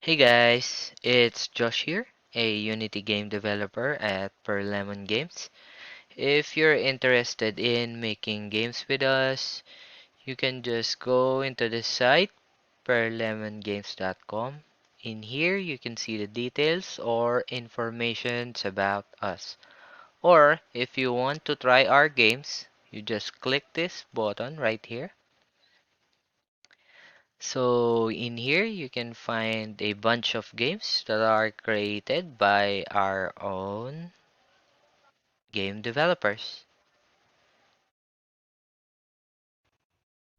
Hey guys, it's Josh here, a Unity game developer at Lemon Games. If you're interested in making games with us, you can just go into the site perlemongames.com. In here, you can see the details or information about us. Or if you want to try our games, you just click this button right here. So in here you can find a bunch of games that are created by our own game developers.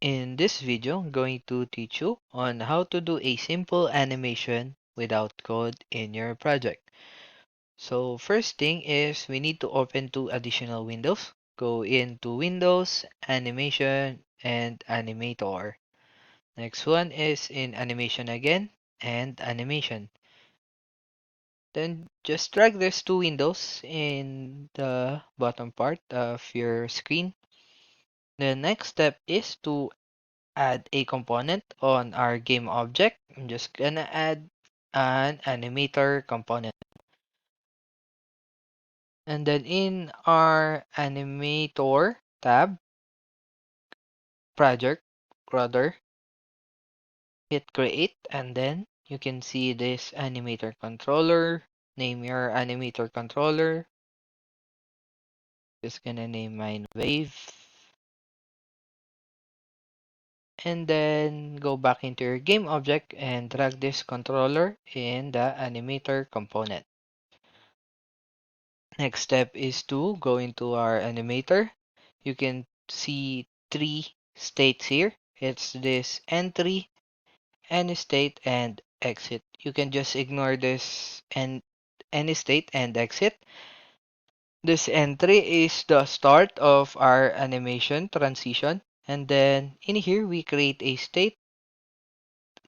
In this video, I'm going to teach you on how to do a simple animation without code in your project. So first thing is we need to open two additional windows. Go into Windows, Animation, and Animator. Next one is in Animation again, and Animation. Then just drag these two windows in the bottom part of your screen. The next step is to add a component on our game object. I'm just gonna add an animator component. And then in our animator tab, project, rather, hit create and then you can see this animator controller. Name your animator controller. Just gonna name mine wave. And then go back into your game object and drag this controller in the animator component. Next step is to go into our animator. You can see three states here. It's this entry, any state, and exit. You can just ignore this and any state and exit. This entry is the start of our animation transition. And then in here, we create a state,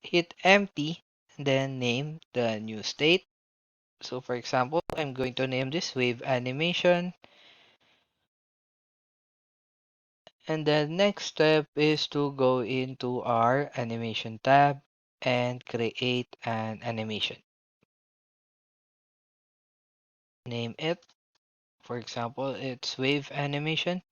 hit empty, and then name the new state. So for example, I'm going to name this wave animation. And the next step is to go into our animation tab and create an animation. Name it. For example, it's wave animation.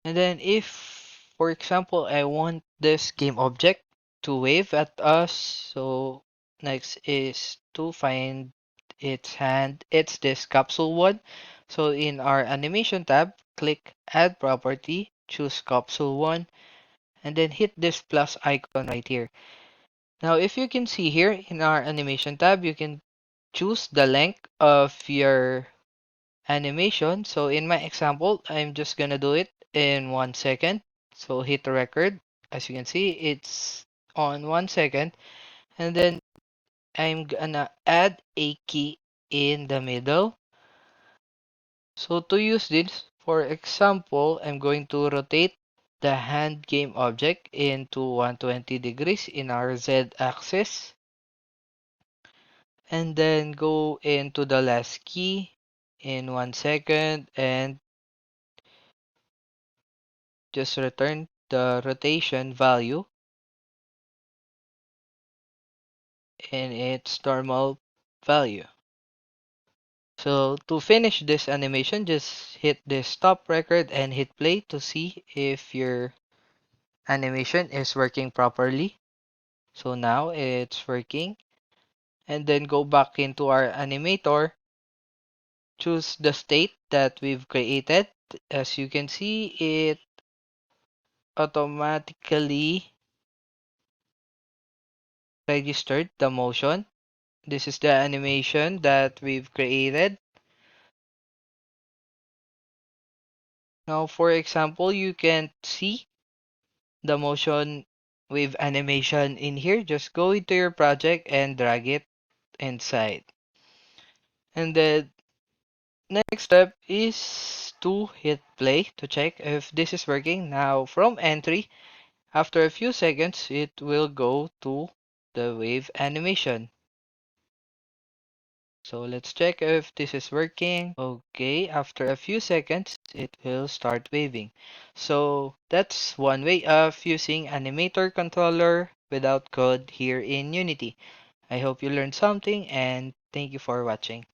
And then if, for example, I want this game object to wave at us, so next is to find its hand. It's this capsule one. So in our animation tab, click add property, choose capsule one, and then hit this plus icon right here. Now, if you can see here in our animation tab, you can choose the length of your animation. So in my example, I'm just gonna do it in 1 second. So hit record. As you can see, it's on 1 second. And then I'm gonna add a key in the middle. So to use this, for example, I'm going to rotate the hand game object into 120 degrees in our Z axis. And then go into the last key in 1 second and just return the rotation value in its normal value. So to finish this animation, just hit the stop record and hit play to see if your animation is working properly. So now it's working. And then go back into our animator, choose the state that we've created. As you can see, it automatically registered the motion. This is the animation that we've created. Now, for example, you can see the motion wave animation in here. Just go into your project and drag it inside. And the next step is to hit play to check if this is working. Now, from entry, after a few seconds, it will go to the wave animation. So let's check if this is working. Okay, after a few seconds, it will start waving. So that's one way of using Animator controller without code here in Unity. I hope you learned something and thank you for watching.